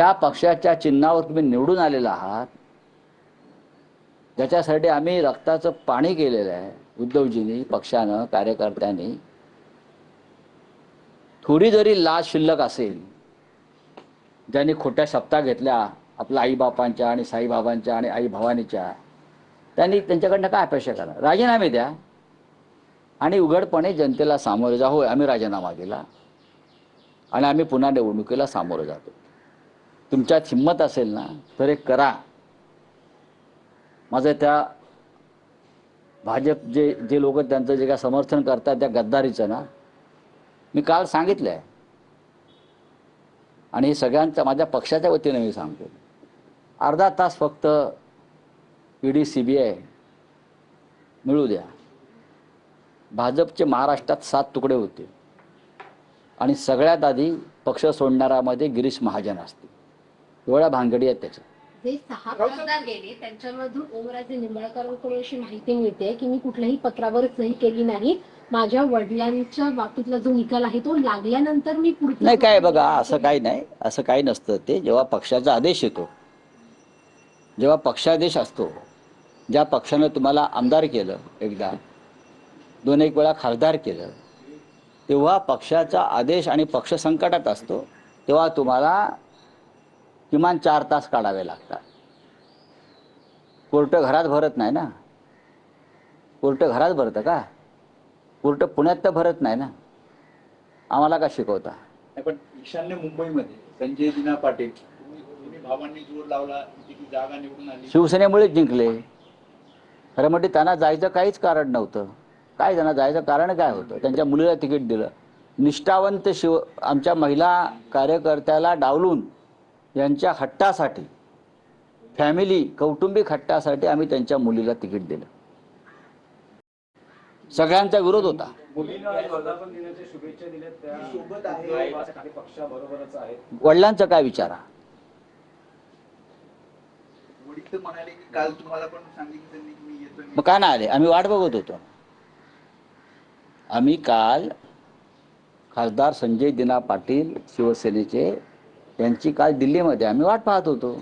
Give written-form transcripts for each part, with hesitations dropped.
त्या पक्षाच्या चिन्हावर तुम्ही निवडून आलेला आहात, ज्याच्यासाठी आम्ही रक्ताचं पाणी केलेलं आहे उद्धवजींनी, पक्षानं, कार्यकर्त्यांनी, थोडी जरी लाज शिल्लक असेल, ज्यांनी खोट्या शपथा घेतल्या आपल्या आईबापांच्या आणि साईबाबांच्या आणि आई भवानीच्या, त्यांनी त्यांच्याकडनं काय अपेक्षा करा? राजीनामे द्या आणि उघडपणे जनतेला सामोरे जा. होय, आम्ही राजीनामा दिला आणि आम्ही पुन्हा निवडणुकीला सामोरे जातो. तुमच्यात हिंमत असेल ना तर एक करा. माझं त्या भाजप जे जे लोक त्यांचं जे काय समर्थन करतात त्या गद्दारीचं ना, मी काल सांगितलं आहे आणि सगळ्यांच्या माझ्या पक्षाच्या वतीने मी सांगतो, अर्धा तास फक्त ईडी CBI मिळू द्या. भाजपचे महाराष्ट्रात 7 तुकडे होते आणि सगळ्यात आधी पक्ष सोडणाऱ्यामध्ये गिरीश महाजन असते. एवढ्या भानगडी आहेत त्याच्या. जे 6 खासदार गेले त्यांच्यामधून ओमराजे निंबाळकरांकडून अशी माहिती मिळते की मी कुठल्याही पत्रावर सही केली नाही, माझ्या वडिलांच्या बाबतीतला जो निकाल आहे तो लागल्यानंतर मी पुढे. नाही, काय बघा, असं काही नाही, असं काही नसतं. ते जेव्हा पक्षाचा आदेश येतो, जेव्हा पक्षादेश असतो, ज्या पक्षानं तुम्हाला आमदार केलं, एकदा 2-1 वेळा खासदार केलं, तेव्हा पक्षाचा आदेश आणि पक्ष संकटात असतो, तेव्हा तुम्हाला किमान 4 तास काढावे लागतात. कोर्ट घरात भरत नाही ना. कोर्ट घरात भरतं का? कोर्ट पुण्यात तर भरत नाही ना. आम्हाला का शिकवता? पण ईशान्य मुंबईमध्ये संजय दिना पाटील तुम्ही भावांनी जोर लावला, ती जागा निवडून आली, शिवसेनेमुळेच जिंकले. खरं म्हणजे त्यांना जायचं काहीच कारण नव्हतं. काय त्यांना जायचं कारण काय होतं? त्यांच्या मुलीला तिकीट दिलं. निष्ठावंत आमच्या महिला कार्यकर्त्याला डावलून यांच्या हट्टासाठी, फॅमिली कौटुंबिक हट्टासाठी आम्ही त्यांच्या मुलीला तिकीट दिलं. सगळ्यांचा विरोध होता. वडिलांचा काय विचारा? वडील तर म्हणाले की काल तुम्हाला पण सांगितलं त्यांनी की मी येतो. मग काय नाही आले? आम्ही वाट बघत होतो. आम्ही काल खासदार संजय दिना पाटील शिवसेनेचे यांची काल दिल्लीमध्ये आम्ही वाट पाहत होतो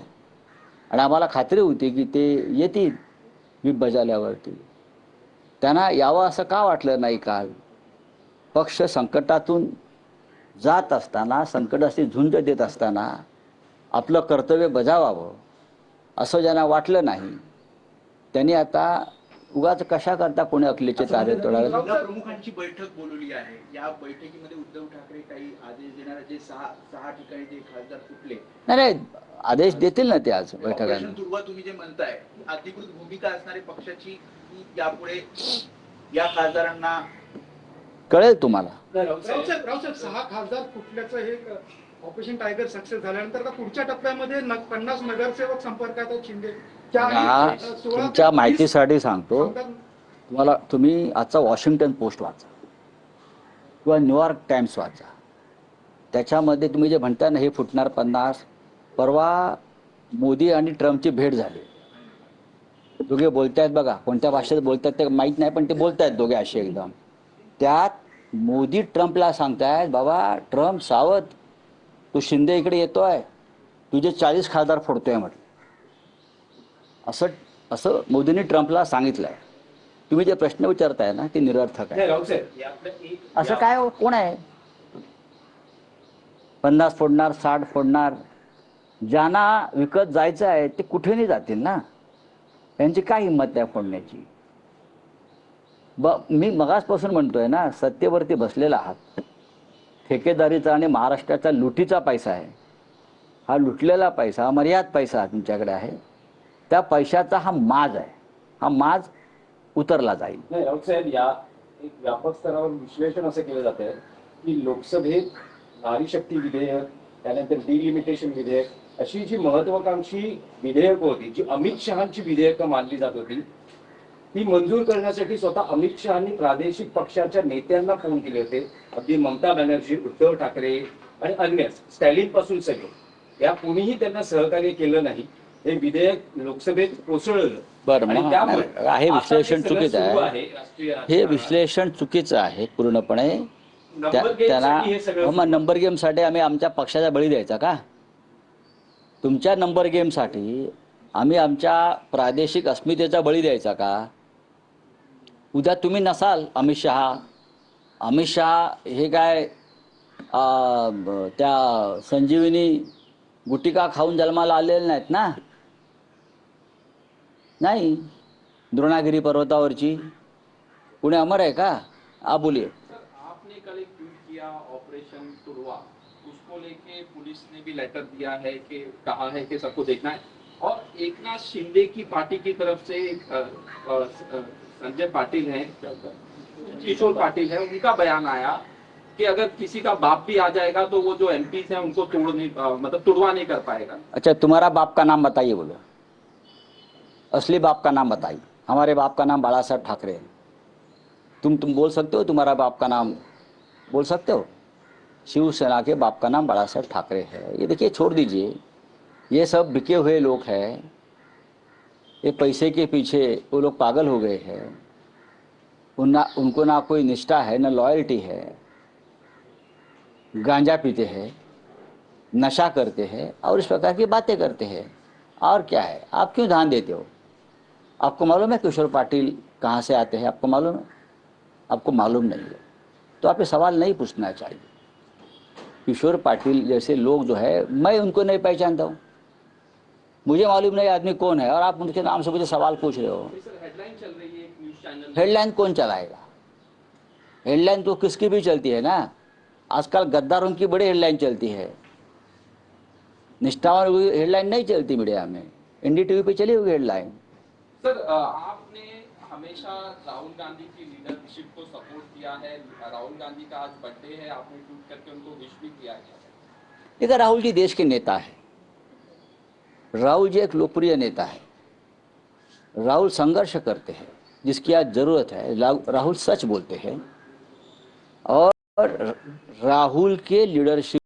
आणि आम्हाला खात्री होती की ते येतील व्हीप बजावल्यावरती. त्यांना यावं असं का वाटलं नाही? काल पक्ष संकटातून जात असताना, संकटाशी झुंज देत असताना आपलं कर्तव्य बजावावं असं ज्यांना वाटलं नाही, त्यांनी आता उगाच कशा करता कोणी अकलेचे तारे तोडावे. प्रमुखांची बैठक बोलवली आहे. या बैठकीमध्ये उद्धव ठाकरे काही आदेश देणार, जे 6 ठिकाणी जे खासदार फुटले. नाही, आदेश देतील ना ते आज बैठकांना. तुम्ही जे म्हणताय अधिकृत भूमिका असणारी पक्षाची यापुढे या खासदारांना कळेल तुम्हाला. रावसाहेब 6 खासदार फुटल्याचं हे ऑपरेशन टायगर सक्सेस झाल्यानंतर का पुढच्या टप्प्यामध्ये 50 नगरसेवक संपर्कात आहेत शिंदे. तुमच्या माहितीसाठी सांगतो तुम्हाला, तुम्ही आजचा वॉशिंग्टन पोस्ट वाचा किंवा न्यूयॉर्क टाइम्स वाचा. त्याच्यामध्ये तुम्ही जे म्हणता ना हे फुटणार 50, परवा मोदी आणि ट्रम्पची भेट झाली. दोघे बोलतायत, बघा कोणत्या भाषेत बोलतात ते माहीत नाही, पण ते बोलतायत दोघे असे एकदम. त्यात मोदी ट्रम्पला सांगतायत, बाबा ट्रम्प सावध, तू शिंदे इकडे येतोय, तुझे 40 खासदार फोडतोय म्हटलं. असं मोदींनी ट्रम्पला सांगितलंय. तुम्ही जे प्रश्न विचारताय ना ते निरर्थक आहे. असं काय कोण आहे 50 फोडणार, 60 फोडणार? ज्यांना विकत जायचं आहे ते कुठे नाही जातील ना. त्यांची काय हिंमत आहे फोडण्याची? मी मगासपासून म्हणतोय ना, सत्तेवरती बसलेला आहात. ठेकेदारीचा आणि महाराष्ट्राचा लुटीचा पैसा आहे. हा लुटलेला पैसा, मर्याद पैसा तुमच्याकडे आहे. त्या पैशाचा हा माज आहे. हा माज उतरला जाईल. नाही राऊत साहेब, या एक व्यापक स्तरावर विश्लेषण असं केलं जात आहे की लोकसभेत नारी शक्ती विधेयक, त्यानंतर डिलिमिटेशन विधेयक, अशी जी महत्वाकांक्षी विधेयक होती, जी अमित शहांची विधेयकं मानली जात होती, ती मंजूर करण्यासाठी स्वतः अमित शहांनी प्रादेशिक पक्षाच्या नेत्यांना फोन केले होते. अगदी ममता बॅनर्जी, उद्धव ठाकरे आणि अन्य स्टॅलिन पासून सगळे, या कोणीही त्यांना सहकार्य केलं नाही. हे विधेयक लोकसभेत कोसळलं. बरं, हे विश्लेषण चुकीचं आहे. हे विश्लेषण चुकीचं आहे पूर्णपणे. त्याला नंबर गेमसाठी आम्ही आमच्या पक्षाचा बळी द्यायचा का? तुमच्या नंबर गेमसाठी आम्ही आमच्या प्रादेशिक अस्मितेचा बळी द्यायचा का? उद्या तुम्ही नसाल अमित शहा हे काय त्या संजीवनी गुटिका खाऊन जन्माला आलेले नाहीत ना? नाही. द्रोणागिरी पर्वतावरची पुणे अमर आहे का? आप बोलिए. सर, आपने कल एक ट्वीट किया ऑपरेशन तुड़वा, उसको लेके पुलिस ने भी लेटर दिया है कि कहा है कि सबको देखना है, और एकनाथ शिंदे की पार्टी की तरफ से संजय पाटिल हैं, किशोर पाटिल है, उनका बयान आया कि अगर किसी का बाप भी आ जाएगा तो वो जो एमपीज हैं उनको मतलब तुड़वा नहीं कर पाएगा। अच्छा, तुम्हारा बाप का नाम बताइए बोलो, असली बाप का नाम बताइए। हमारे बाप का नाम बाला साहब ठाकरे है। तुम बोल सकते हो तुम्हारा बाप का नाम बोल सकते हो? शिवसेना के बाप का नाम बाला साहब ठाकरे है। ये देखिए, छोड़ दीजिए, ये सब बिके हुए लोग हैं। ये पैसे के पीछे वो लोग पागल हो गए हैं। उनको ना कोई निष्ठा है, ना लॉयल्टी है। गांजा पीते हैं, नशा करते हैं और इस प्रकार की बातें करते हैं। और क्या है? आप क्यों ध्यान देते हो? आपको मालूम है किशोर पाटिल कहाँ से आते हैं? आपको मालूम है? आपको मालूम नहीं है तो आप ये सवाल नहीं पूछना चाहिए। किशोर पाटिल जैसे लोग जो है, मैं उनको नहीं पहचानता हूँ। मुझे मालूम नहीं आदमी कौन है और आप उनके नाम से मुझे सवाल पूछ रहे हो। सर, हेडलाइन चल रही है एक न्यूज़ चैनल, हेडलाइन कौन चलाएगा? हेडलाइन तो किसकी भी चलती है ना। आजकल गद्दारों की बड़ी हेडलाइन चलती है, निष्ठावान हेडलाइन नहीं चलती मीडिया में। NDTV पे चली होगी हेडलाइन। सर, आपने हमेशा राहुल गांधी की लीडरशिप को सपोर्ट किया है। राहुल गांधी का आज बर्थडे है, आपने ट्वीट करके उनको विश भी किया है। देखिए, राहुल जी देश के नेता है। राहुल जी एक लोकप्रिय नेता है। राहुल संघर्ष करते हैं, जिसकी आज जरूरत है। राहुल सच बोलते हैं और राहुल के लीडरशिप